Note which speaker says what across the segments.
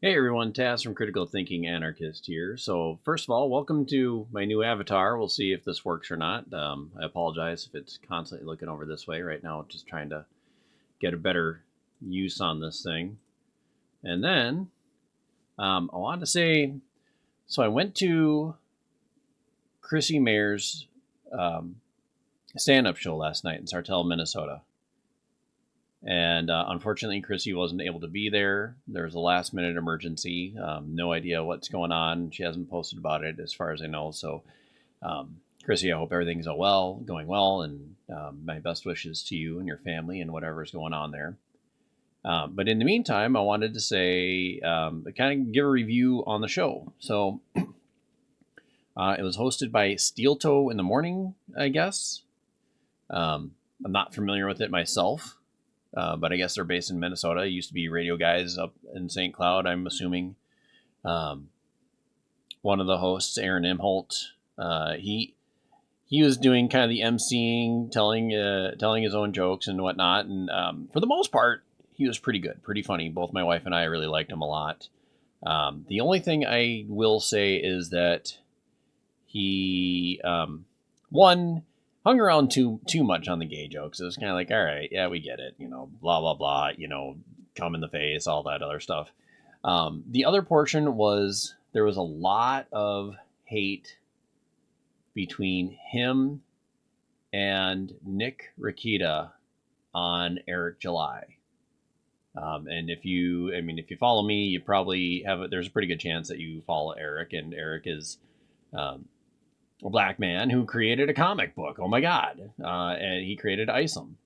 Speaker 1: Hey everyone, Taz from Critical Thinking Anarchist here. So, first of all, welcome to my new avatar. We'll see if this works or not. I apologize if it's constantly looking over this way right now, just trying to get a better use on this thing. And then, I wanted to say so I went to Chrissie Mayr's um, stand up show last night in Sartell, Minnesota. And unfortunately, Chrissy wasn't able to be there. There was a last minute emergency. No idea what's going on. She hasn't posted about it as far as I know. So, Chrissy, I hope everything's going well, and my best wishes to you and your family and whatever's going on there. But in the meantime, I wanted to say, kind of give a review on the show. So, it was hosted by Steel Toe in the Morning, I guess. I'm not familiar with it myself. But I guess they're based in Minnesota. It used to be radio guys up in St. Cloud, I'm assuming. Um, One of the hosts, Aaron Imholte, he was doing kind of the emceeing, telling his own jokes and whatnot. And for the most part, he was pretty good, pretty funny. Both my wife and I really liked him a lot. The only thing I will say is that he one hung around too much on the gay jokes. It was kind of like, all right, yeah, we get it, blah blah blah, come in the face, all that other stuff. The other portion was there was a lot of hate between him and Nick Rekieta on Eric July. And if you follow me, you probably there's a pretty good chance that you follow Eric, and Eric is um, a black man who created a comic book. Oh my God. And he created Isom.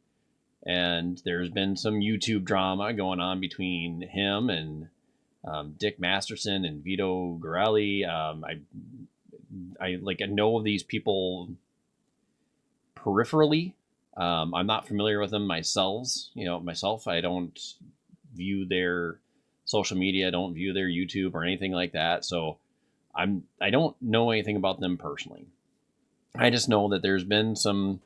Speaker 1: And there's been some YouTube drama going on between him and Dick Masterson and Vito Gorelli. I know of these people peripherally. I'm not familiar with them myself. I don't view their social media. I don't view their YouTube or anything like that. So I don't know anything about them personally. I just know that there's been some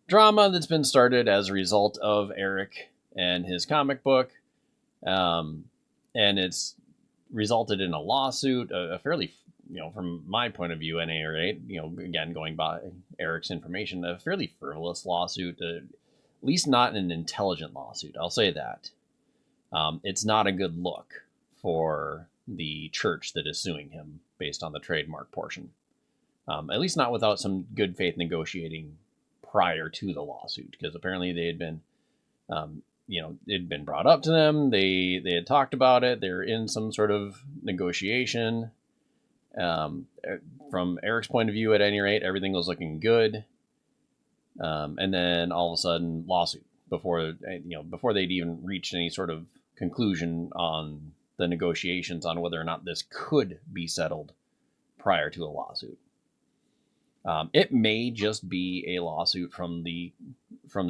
Speaker 1: drama that's been started as a result of Eric and his comic book, um, and it's resulted in a lawsuit, a fairly, from my point of view, at any rate, again going by Eric's information, a fairly frivolous lawsuit, at least not an intelligent lawsuit. I'll say that. It's not a good look for the church that is suing him based on the trademark portion. At least not without some good faith negotiating prior to the lawsuit, because apparently they had been, it had been brought up to them. They had talked about it. They're in some sort of negotiation. From Eric's point of view, at any rate, everything was looking good. And then all of a sudden, lawsuit before they'd even reached any sort of conclusion on the negotiations on whether or not this could be settled prior to a lawsuit. It may just be a lawsuit from the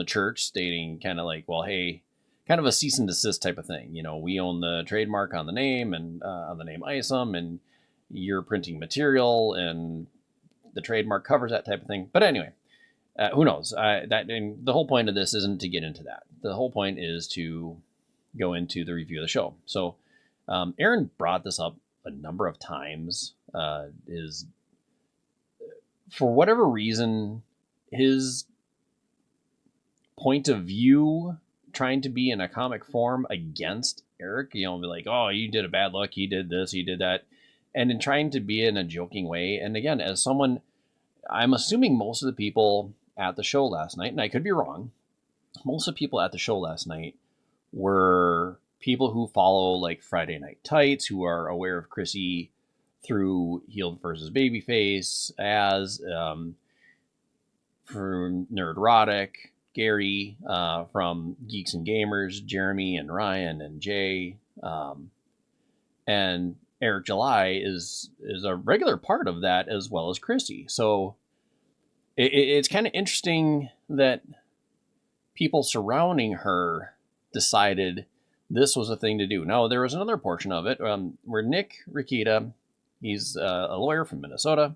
Speaker 1: church stating kind of like, well, hey, kind of a cease and desist type of thing. We own the trademark on the name and on the name Isom, and you're printing material, and the trademark covers that type of thing. But anyway, who knows? The whole point of this isn't to get into that. The whole point is to go into the review of the show. So Aaron brought this up a number of times. Is For whatever reason, his point of view, trying to be in a comic form against Eric, be like, oh, you did a bad look, he did this, he did that, and in trying to be in a joking way. And again, as someone, I'm assuming most of the people at the show last night, and I could be wrong, most of the people at the show last night were people who follow like Friday Night Tights, who are aware of Chrissy through Healed versus Babyface, as for Nerdrotic, Gary from Geeks and Gamers, Jeremy and Ryan and Jay, and Eric July is a regular part of that, as well as Chrissy. So it's kind of interesting that people surrounding her decided this was a thing to do. Now, there was another portion of it where Nick Rekieta, he's a lawyer from Minnesota,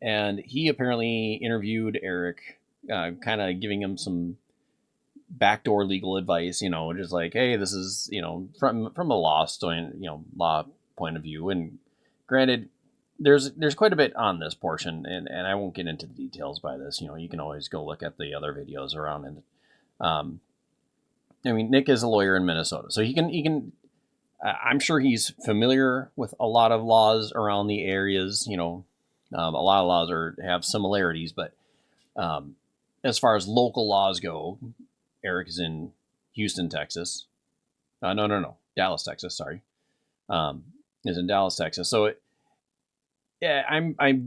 Speaker 1: and he apparently interviewed Eric, kind of giving him some backdoor legal advice, just like, hey, this is, from a law point of view. And granted, there's quite a bit on this portion, and I won't get into the details by this. You can always go look at the other videos around. And I mean, Nick is a lawyer in Minnesota, so he can. I'm sure he's familiar with a lot of laws around the areas. A lot of laws have similarities, but as far as local laws go, Eric is in Houston, Texas. No, Dallas, Texas. Sorry, is in Dallas, Texas. So, I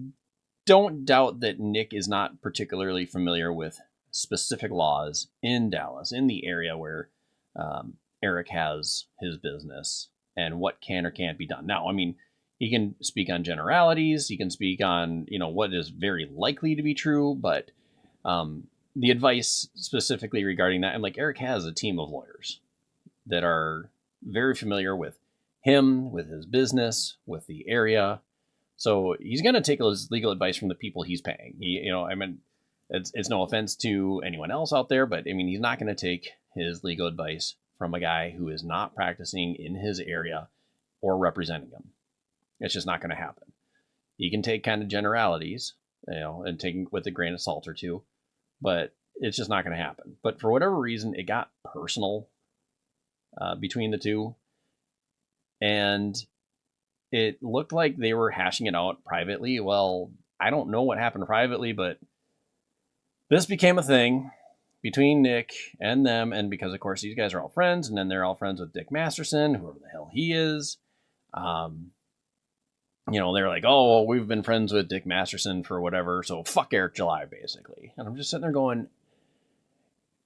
Speaker 1: don't doubt that Nick is not particularly familiar with specific laws in Dallas, in the area where Eric has his business, and what can or can't be done. Now, I mean, he can speak on generalities. He can speak on what is very likely to be true, but the advice specifically regarding that, and like Eric has a team of lawyers that are very familiar with him, with his business, with the area. So he's going to take his legal advice from the people he's paying. I mean, it's no offense to anyone else out there, but I mean, he's not going to take his legal advice from a guy who is not practicing in his area or representing him. It's just not going to happen. He can take kind of generalities, and take with a grain of salt or two, but it's just not going to happen. But for whatever reason, it got personal between the two, and it looked like they were hashing it out privately. Well, I don't know what happened privately, but this became a thing between Nick and them, and because of course these guys are all friends, and then they're all friends with Dick Masterson, whoever the hell he is. They're like, oh, well, we've been friends with Dick Masterson for whatever, so fuck Eric July, basically. And I'm just sitting there going,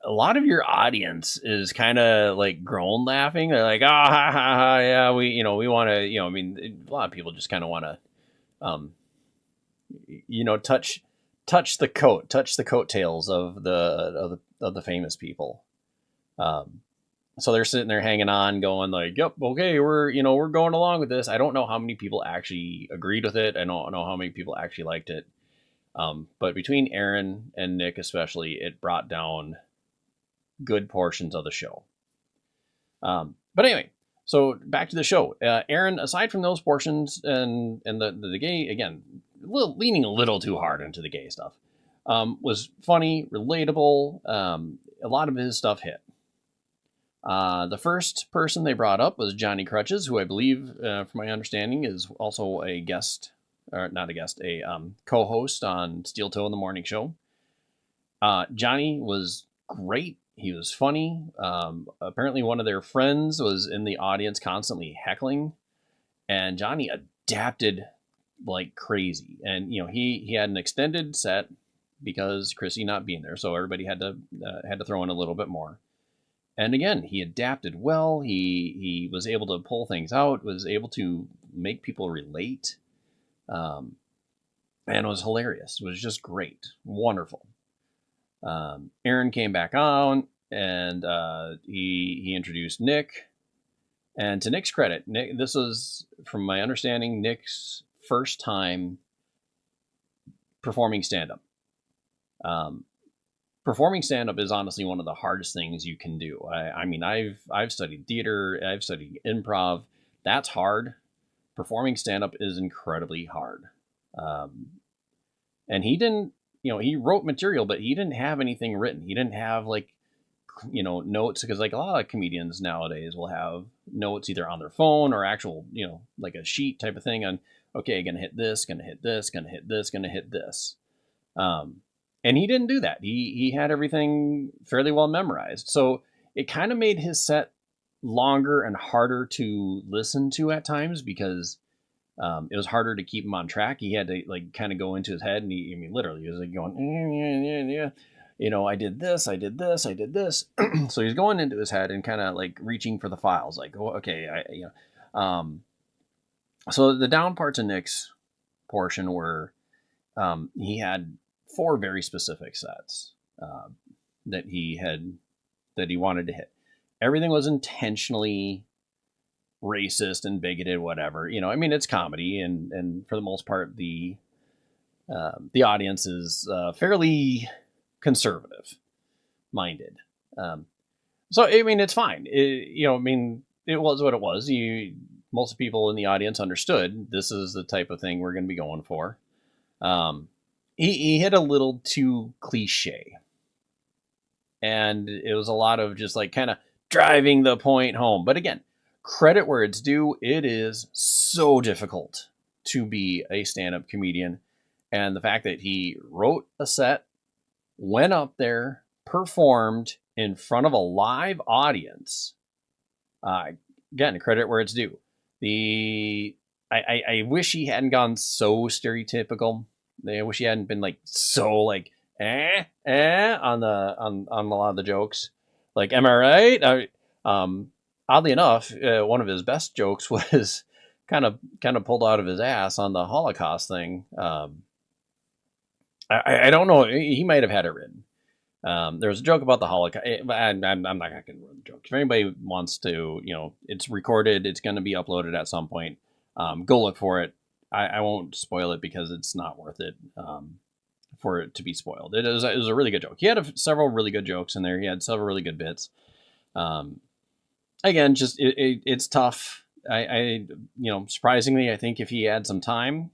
Speaker 1: a lot of your audience is kind of like groan laughing. They're like, ha ha ha, yeah, we want to, I mean, a lot of people just kind of want to, touch the coattails of the famous people. So they're sitting there hanging on, going like, yep, okay, we're going along with this. I don't know how many people actually agreed with it. I don't know how many people actually liked it. But between Aaron and Nick especially, it brought down good portions of the show. But anyway, so back to the show. Aaron, aside from those portions and the gay, again, leaning a little too hard into the gay stuff, was funny, relatable. A lot of his stuff hit. The first person they brought up was Johnny Krutches, who I believe, from my understanding, is also a guest, or not a guest, a co-host on Steel Toe in the Morning Show. Johnny was great. He was funny. Apparently one of their friends was in the audience constantly heckling, and Johnny adapted like crazy. And, he had an extended set because Chrissie not being there. So everybody had to throw in a little bit more. And again, he adapted well. He was able to pull things out, was able to make people relate, and it was hilarious. It was just great. Wonderful. Aaron came back on, and he introduced Nick. And to Nick's credit, this was, from my understanding, Nick's first time performing stand-up. Performing stand-up is honestly one of the hardest things you can do. I mean, I've studied theater, I've studied improv. That's hard. Performing stand-up is incredibly hard. And he didn't, he wrote material, but he didn't have anything written. He didn't have notes, because like a lot of comedians nowadays will have notes either on their phone or actual, like a sheet type of thing on, okay, gonna hit this, gonna hit this, gonna hit this, gonna hit this. And he didn't do that. He had everything fairly well memorized. So it kind of made his set longer and harder to listen to at times, because it was harder to keep him on track. He had to kind of go into his head, and he literally was like going, yeah. I did this. So he's going into his head and kind of like reaching for the files, like, oh, okay, so the down parts of Nick's portion were, he had 4 very specific sets that he wanted to hit. Everything was intentionally racist and bigoted, whatever. It's comedy, and for the most part, the audience is fairly conservative minded. So I mean, it's fine. It was what it was. Most people in the audience understood this is the type of thing we're going to be going for. He hit a little too cliche, and it was a lot of just like kind of driving the point home. But again, credit where it's due. It is so difficult to be a stand-up comedian, and the fact that he wrote a set, went up there, performed in front of a live audience. Again, credit where it's due. I wish he hadn't gone so stereotypical. I wish he hadn't been like so like on a lot of the jokes. Like, am I right? Oddly enough, one of his best jokes was kind of pulled out of his ass on the Holocaust thing. I don't know. He might have had it written. There was a joke about the Holocaust. I'm not going to ruin the joke. If anybody wants to, it's recorded. It's going to be uploaded at some point. Go look for it. I won't spoil it because it's not worth it for it to be spoiled. It was a really good joke. He had several really good jokes in there. He had several really good bits. Again, just it's tough. Surprisingly, I think if he had some time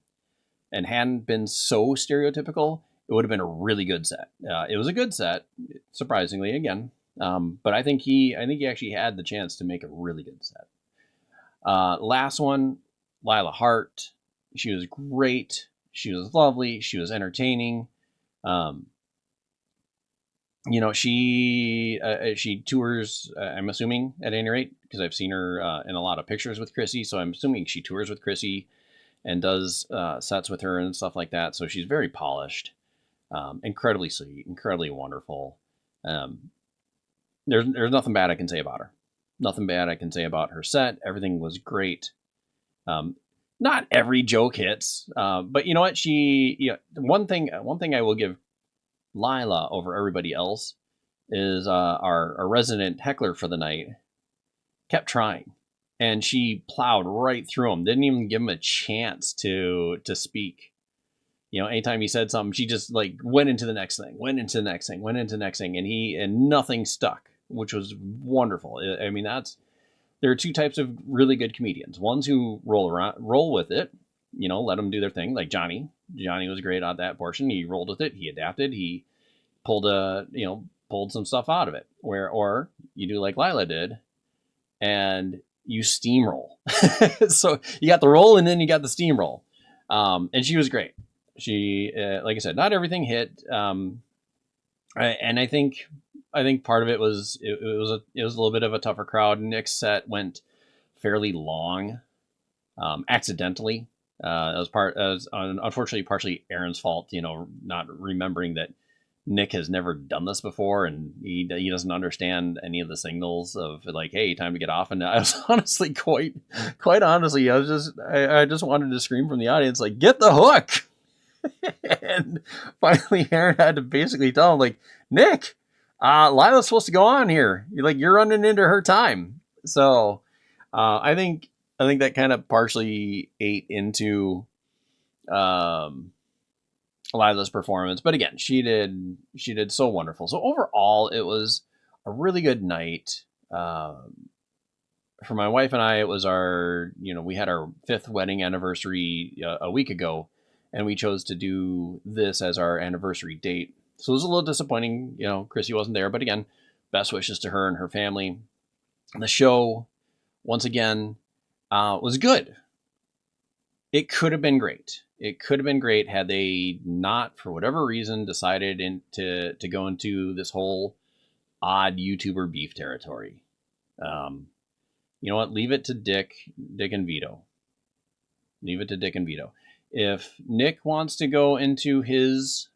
Speaker 1: and hadn't been so stereotypical, it would have been a really good set. It was a good set, surprisingly, again. But I think he actually had the chance to make a really good set. Last one, Lila Hart. She was great. She was lovely. She was entertaining. She tours, I'm assuming, at any rate, because I've seen her in a lot of pictures with Chrissie. So I'm assuming she tours with Chrissie and does sets with her and stuff like that. So she's very polished, incredibly sweet, incredibly wonderful. There's nothing bad I can say about her. Nothing bad I can say about her set. Everything was great. Not every joke hits, but you know what? One thing I will give Lila over everybody else is our resident heckler for the night kept trying, and she plowed right through him. Didn't even give him a chance to speak. Anytime he said something, she just like went into the next thing, and nothing stuck, which was wonderful. I mean, there are two types of really good comedians. Ones who roll with it, let them do their thing. Like Johnny. Johnny was great on that portion. He rolled with it. He adapted. He pulled some stuff out of it. Or you do like Lila did, and you steamroll. So you got the roll, and then you got the steamroll. And she was great. She, like I said, not everything hit. And I think part of it was it was a little bit of a tougher crowd. Nick's set went fairly long, accidentally. It was unfortunately partially Aaron's fault. Not remembering that Nick has never done this before, and he doesn't understand any of the signals of like, hey, time to get off. And I was honestly quite honestly, I just wanted to scream from the audience like, get the hook. And finally, Aaron had to basically tell him like, Nick, Lila's supposed to go on here. You're running into her time. So I think that kind of partially ate into Lila's performance. But again, she did so wonderful. So overall, it was a really good night. For my wife and I, it was we had our 5th wedding anniversary a week ago, and we chose to do this as our anniversary date. So it was a little disappointing, Chrissie wasn't there, but again, best wishes to her and her family. The show, once again, was good. It could have been great. It could have been great had they not, for whatever reason, decided to go into this whole odd YouTuber beef territory. You know what? Leave it to Dick and Vito. Leave it to Dick and Vito. If Nick wants to go into his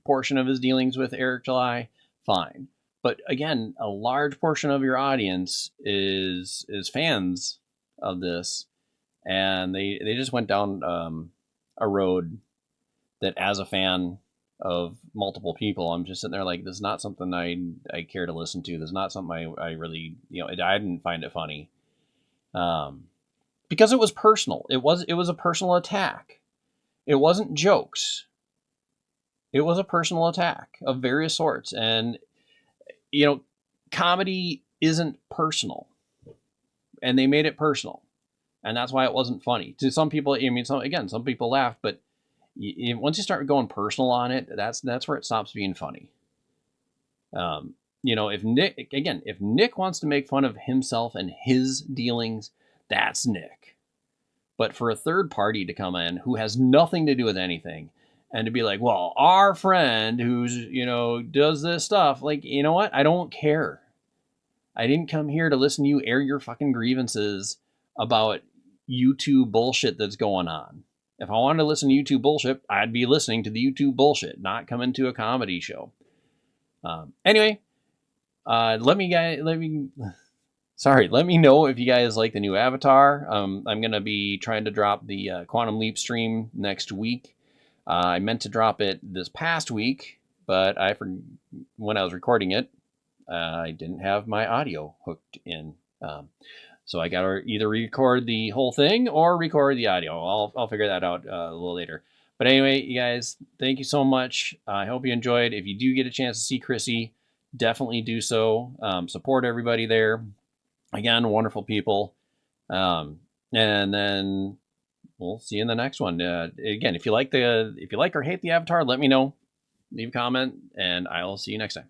Speaker 1: portion of his dealings with Eric July, fine. But again, a large portion of your audience is fans of this, and they just went down a road that, as a fan of multiple people, I'm just sitting there like, this is not something I care to listen to. This is not something I really, I didn't find it funny. Because it was personal. It was a personal attack. It wasn't jokes. It was a personal attack of various sorts. And you know, comedy isn't personal, and they made it personal, and that's why it wasn't funny to some people. I mean, some people laugh, but once you start going personal on it, that's where it stops being funny. If Nick wants to make fun of himself and his dealings, that's Nick. But for a third party to come in who has nothing to do with anything and to be like, well, our friend who's, does this stuff, like, you know what? I don't care. I didn't come here to listen to you air your fucking grievances about YouTube bullshit that's going on. If I wanted to listen to YouTube bullshit, I'd be listening to the YouTube bullshit, not coming to a comedy show. Anyway, let me know if you guys like the new Avatar. I'm going to be trying to drop the Quantum Leap stream next week. I meant to drop it this past week, but when I was recording it, I didn't have my audio hooked in. So I got to either record the whole thing or record the audio. I'll figure that out a little later. But anyway, you guys, thank you so much. I hope you enjoyed. If you do get a chance to see Chrissie, definitely do so. Support everybody there. Again, wonderful people. And then we'll see you in the next one. Again, if you like or hate the Avatar, let me know. Leave a comment, and I'll see you next time.